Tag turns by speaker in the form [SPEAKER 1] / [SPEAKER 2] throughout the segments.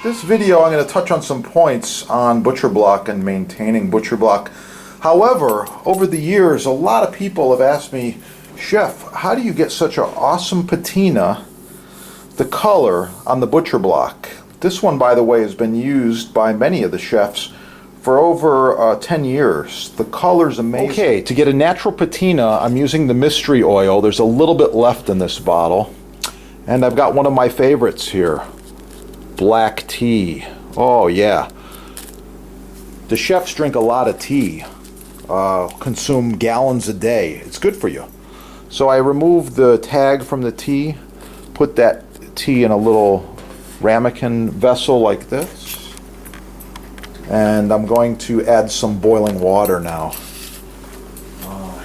[SPEAKER 1] This video I'm going to touch on some points on butcher block and maintaining butcher block. However, over the years, a lot of people have asked me, Chef, how do you get such an awesome patina, the color on the butcher block? This one, by the way, has been used by many of the chefs for over 10 years. The color's amazing. Okay, to get a natural patina, I'm using the mystery oil. There's a little bit left in this bottle. And I've got one of my favorites here, black tea. Oh yeah. The chefs drink a lot of tea, consume gallons a day. It's good for you. So I removed the tag from the tea, put that tea in a little ramekin vessel like this. And I'm going to add some boiling water now.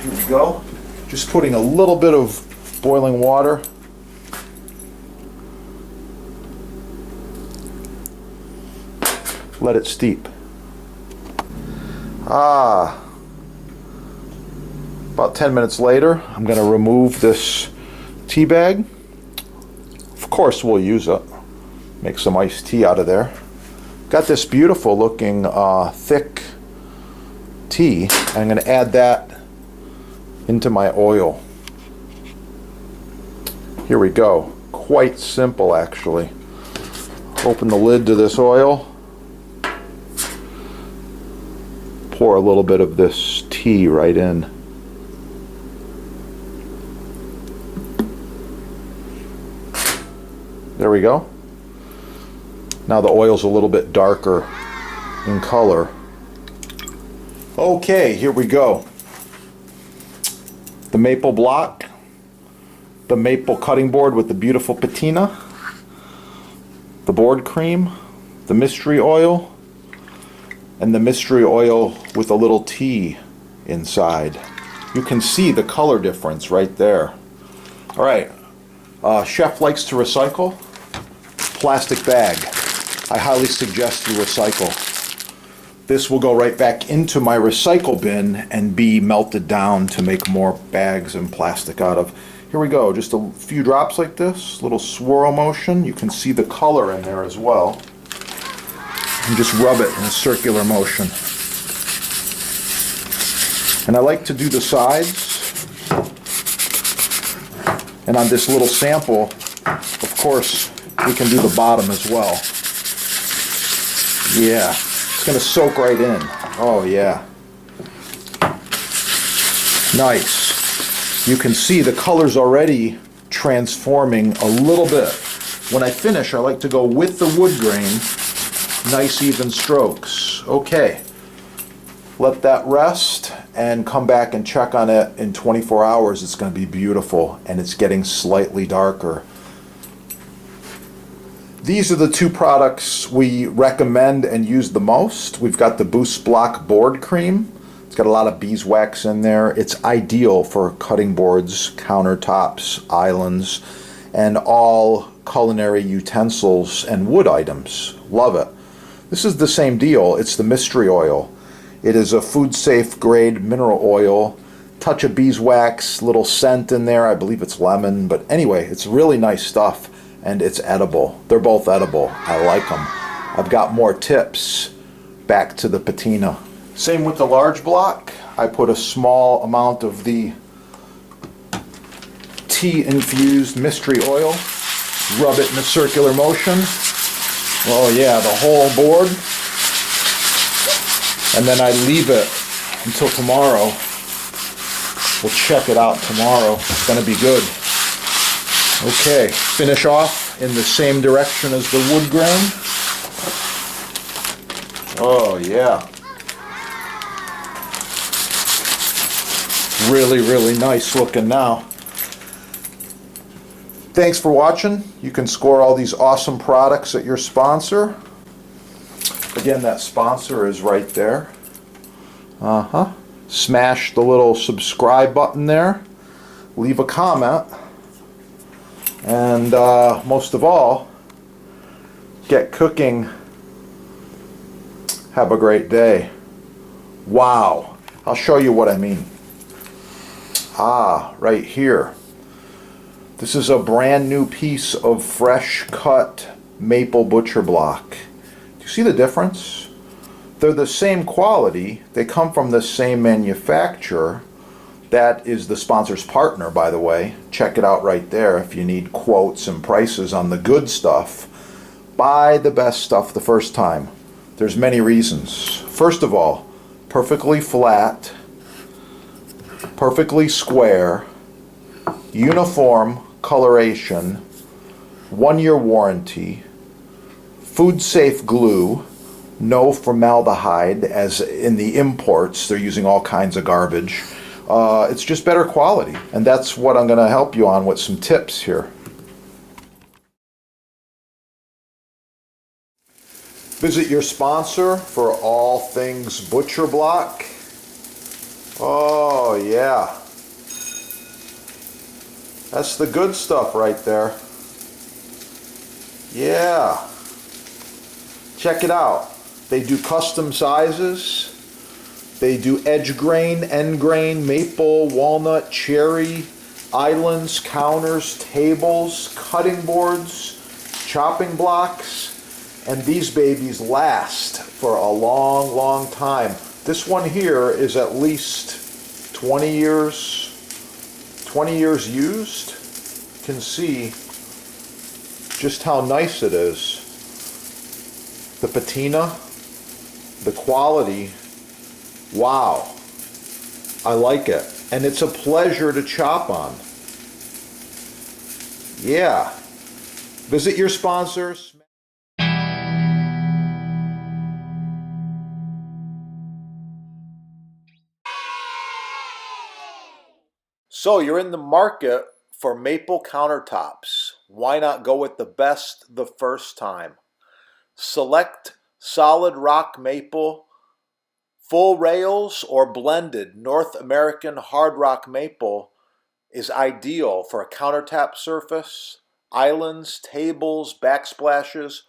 [SPEAKER 1] Here we go. Just putting a little bit of boiling water. Let it steep. About 10 minutes later, I'm going to remove this tea bag. Of course, we'll use it. Make some iced tea out of there. Got this beautiful looking thick tea. I'm going to add that into my oil. Here we go. Quite simple, actually. Open the lid to this oil. Pour a little bit of this tea right in. There we go. Now the oil's a little bit darker in color. Okay, here we go. The maple block, the maple cutting board with the beautiful patina, the board cream, the mystery oil, and the mystery oil with a little tea inside. You can see the color difference right there. All right, chef likes to recycle. Plastic bag. I highly suggest you recycle. This will go right back into my recycle bin and be melted down to make more bags and plastic out of. Here we go, just a few drops like this, little swirl motion. You can see the color in there as well. And just rub it in a circular motion. And I like to do the sides. And on this little sample, of course, we can do the bottom as well. Yeah, it's going to soak right in. Oh yeah. Nice. You can see the color's already transforming a little bit. When I finish, I like to go with the wood grain. Nice even strokes. Okay. Let that rest and come back and check on it in 24 hours. It's going to be beautiful, and it's getting slightly darker. These are the two products we recommend and use the most. We've got the Boost Block board cream. It's got a lot of beeswax in there. It's ideal for cutting boards, countertops, islands, and all culinary utensils and wood items. Love it. This is the same deal. It's the mystery oil. It is a food-safe grade mineral oil. Touch of beeswax, little scent in there. I believe it's lemon, but anyway, it's really nice stuff. And it's edible. They're both edible. I like them. I've got more tips. Back to the patina. Same with the large block. I put a small amount of the tea-infused mystery oil. Rub it in a circular motion. Oh yeah, the whole board. And then I leave it until tomorrow. We'll check it out tomorrow. It's going to be good. Okay, finish off in the same direction as the wood grain. Oh yeah. Really, really nice looking now. Thanks for watching. You can score all these awesome products at your sponsor. Again, that sponsor is right there. Smash the little subscribe button there. Leave a comment. And most of all, get cooking. Have a great day. Wow. I'll show you what I mean. Right here. This is a brand new piece of fresh cut maple butcher block. Do you see the difference? They're the same quality. They come from the same manufacturer. That is the sponsor's partner, by the way. Check it out right there if you need quotes and prices on the good stuff. Buy the best stuff the first time. There's many reasons. First of all, perfectly flat, perfectly square, uniform coloration, 1-year warranty, food safe glue, no formaldehyde, as in the imports they're using all kinds of garbage. It's just better quality, and that's what I'm going to help you on with some tips here. Visit your sponsor for all things butcher block. Oh yeah, that's the good stuff right there. Yeah, check it out. They do custom sizes. They do edge grain, end grain, maple, walnut, cherry, islands, counters, tables, cutting boards, chopping blocks, and these babies last for a long, long time. This one here is at least 20 years used. You can see just how nice it is. The patina, the quality, wow, I like it. And it's a pleasure to chop on. Yeah, visit your sponsors. So you're in the market for maple countertops. Why not go with the best the first time? Select solid rock maple, full rails, or blended North American hard rock maple is ideal for a countertop surface, islands, tables, backsplashes.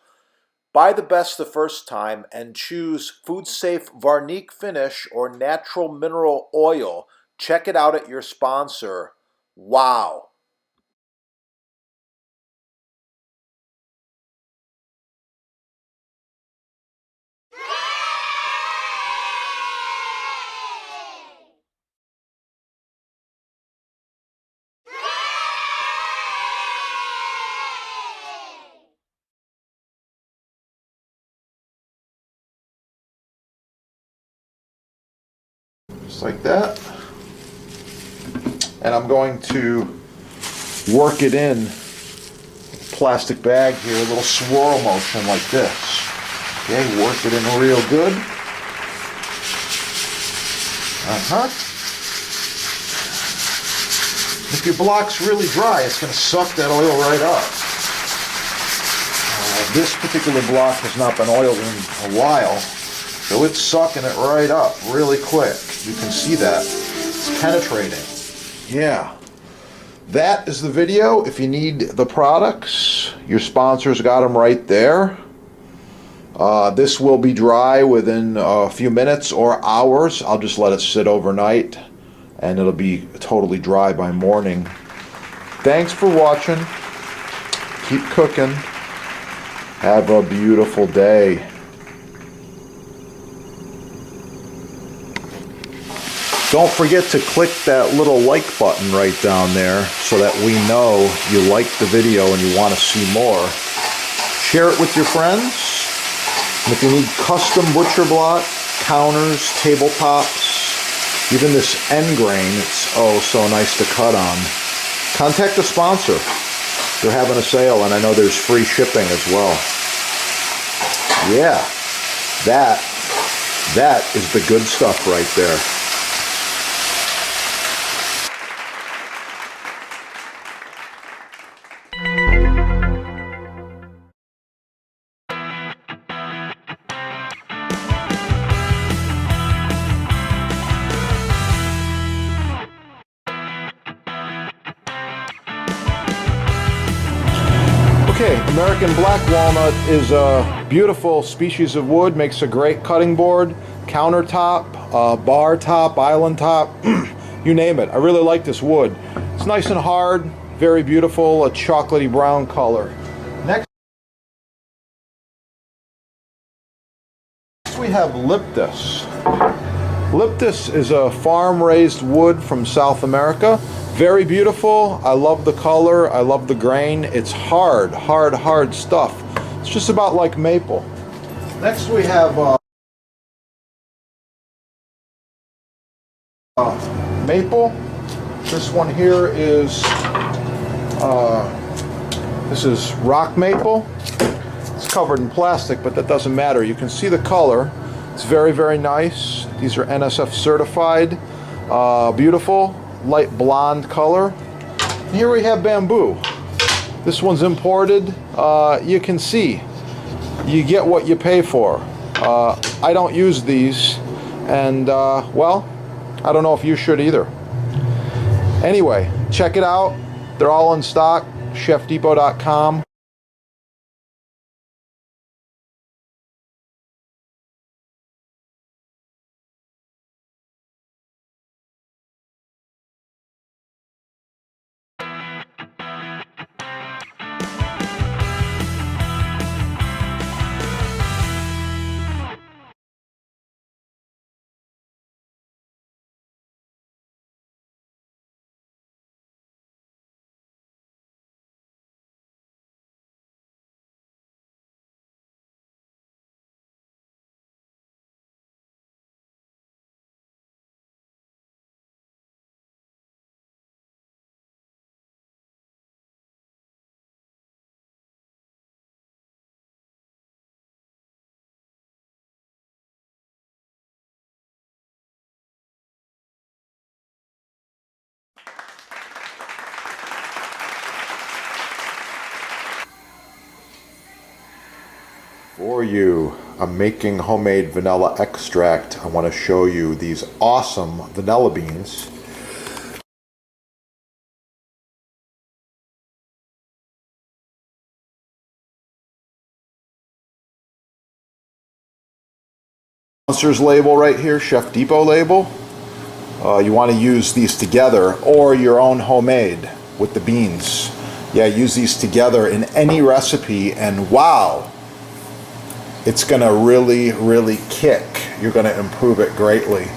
[SPEAKER 1] Buy the best the first time and choose food safe Varnique finish or natural mineral oil. Check it out at your sponsor. Wow. Just like that. And I'm going to work it in plastic bag here, a little swirl motion like this. Okay, work it in real good. If your block's really dry, it's going to suck that oil right up. This particular block has not been oiled in a while, so it's sucking it right up really quick. You can see that. It's penetrating. Yeah. That is the video. If you need the products, your sponsor's got them right there. This will be dry within a few minutes or hours. I'll just let it sit overnight and it'll be totally dry by morning. Thanks for watching. Keep cooking. Have a beautiful day. Don't forget to click that little like button right down there so that we know you like the video and you want to see more. Share it with your friends. And if you need custom butcher block, counters, tabletops, even this end grain, it's oh so nice to cut on, contact the sponsor. They're having a sale and I know there's free shipping as well. Yeah, that is the good stuff right there. Okay, American black walnut is a beautiful species of wood, makes a great cutting board, countertop, bar top, island top, you name it. I really like this wood. It's nice and hard, very beautiful, a chocolatey brown color. Next have Liptus. Liptus is a farm-raised wood from South America. Very beautiful. I love the color. I love the grain. It's hard, hard, hard stuff. It's just about like maple. Next we have maple. This one here is this is rock maple. It's covered in plastic, but that doesn't matter. You can see the color. It's very, very nice. These are NSF certified. Beautiful, light blonde color. And here we have bamboo. This one's imported. You can see, you get what you pay for. I don't use these, and well, I don't know if you should either. Anyway, check it out. They're all in stock. ChefDepot.com. For you, I'm making homemade vanilla extract. I want to show you these awesome vanilla beans. Sponsor's label right here, Chef Depot label. You want to use these together or your own homemade with the beans. Yeah, use these together in any recipe and wow, it's going to really, really kick. You're going to improve it greatly.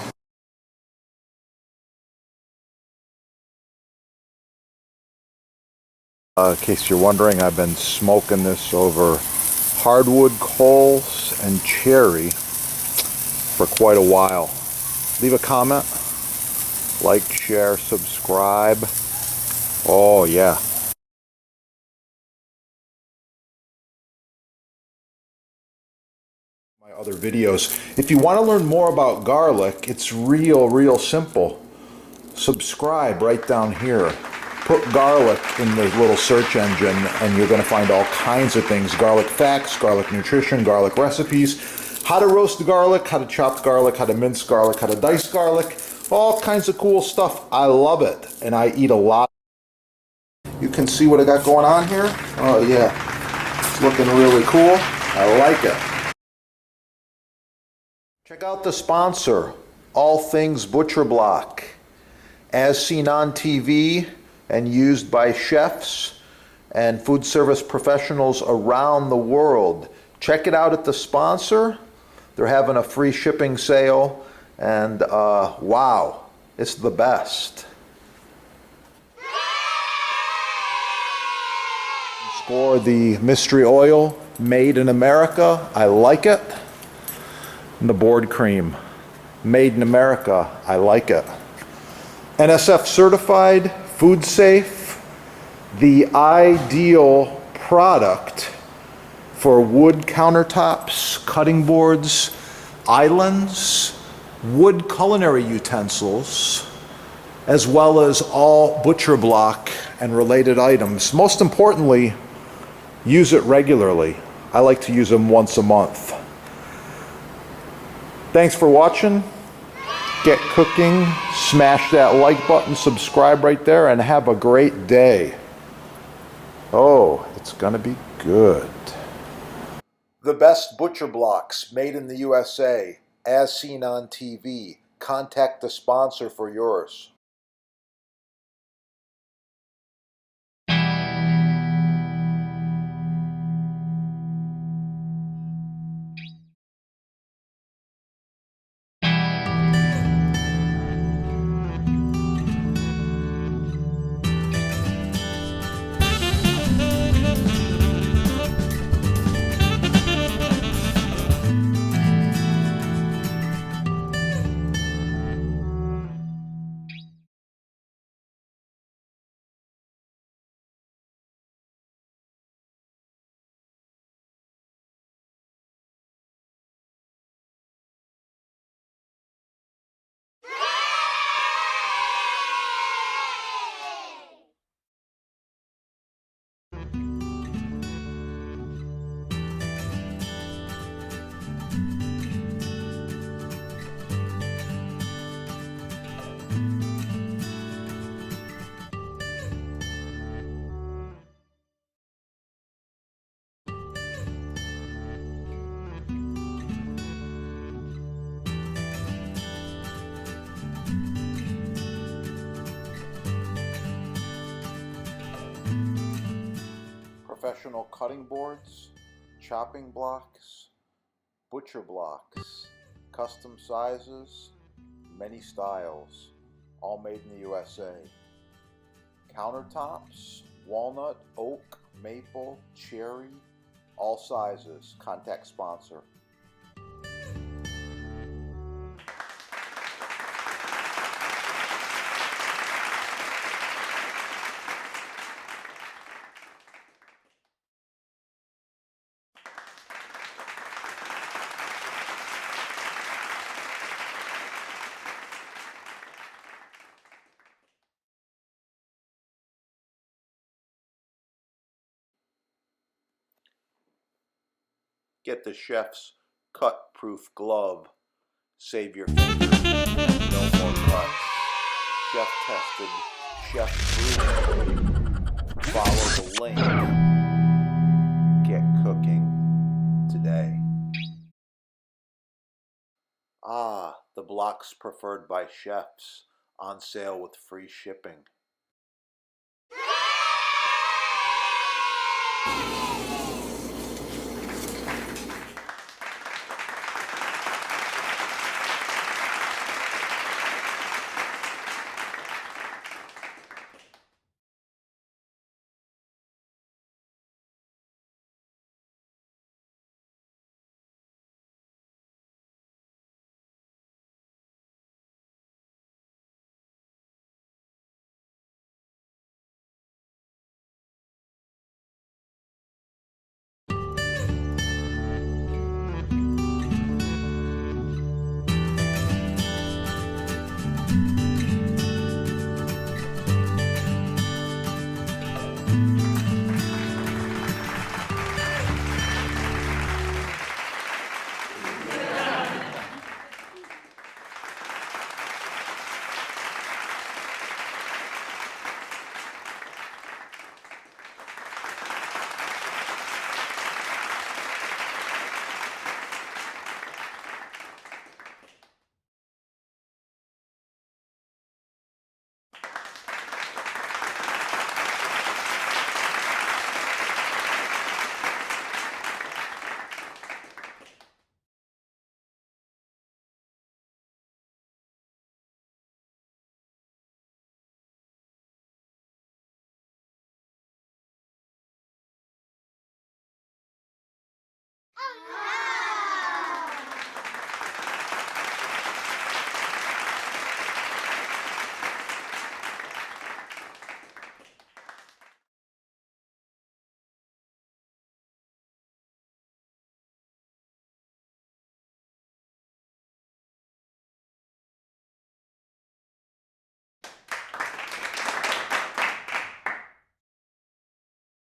[SPEAKER 1] In case you're wondering, I've been smoking this over hardwood coals and cherry for quite a while. Leave a comment, like, share, subscribe. Oh yeah. My other videos. If you want to learn more about garlic, it's real simple. Subscribe right down here. Put garlic in the little search engine and you're going to find all kinds of things. Garlic facts, garlic nutrition, garlic recipes, how to roast garlic, how to chop garlic, how to mince garlic, how to dice garlic, all kinds of cool stuff. I love it and I eat a lot. You can see what I got going on here. Oh yeah, it's looking really cool. I like it. Check out the sponsor, All Things Butcher Block. As seen on TV and used by chefs and food service professionals around the world. Check it out at the sponsor. They're having a free shipping sale and wow, it's the best. Score the mystery oil, made in America. I like it. And the board cream, made in America. I like it. NSF certified, food safe, the ideal product for wood countertops, cutting boards, islands, wood culinary utensils, as well as all butcher block and related items. Most importantly, use it regularly. I like to use them once a month. Thanks for watching. Get cooking, smash that like button, subscribe right there, and have a great day. Oh, it's gonna be good. The best butcher blocks made in the USA, as seen on TV. Contact the sponsor for yours. professional cutting boards, chopping blocks, butcher blocks, custom sizes, many styles, all made in the USA. Countertops, walnut, oak, maple, cherry, all sizes. Contact sponsor. Get the chef's cut-proof glove. Save your fingers. No more cuts. Chef tested, chef proven. Follow the link. Get cooking today. The blocks preferred by chefs, on sale with free shipping.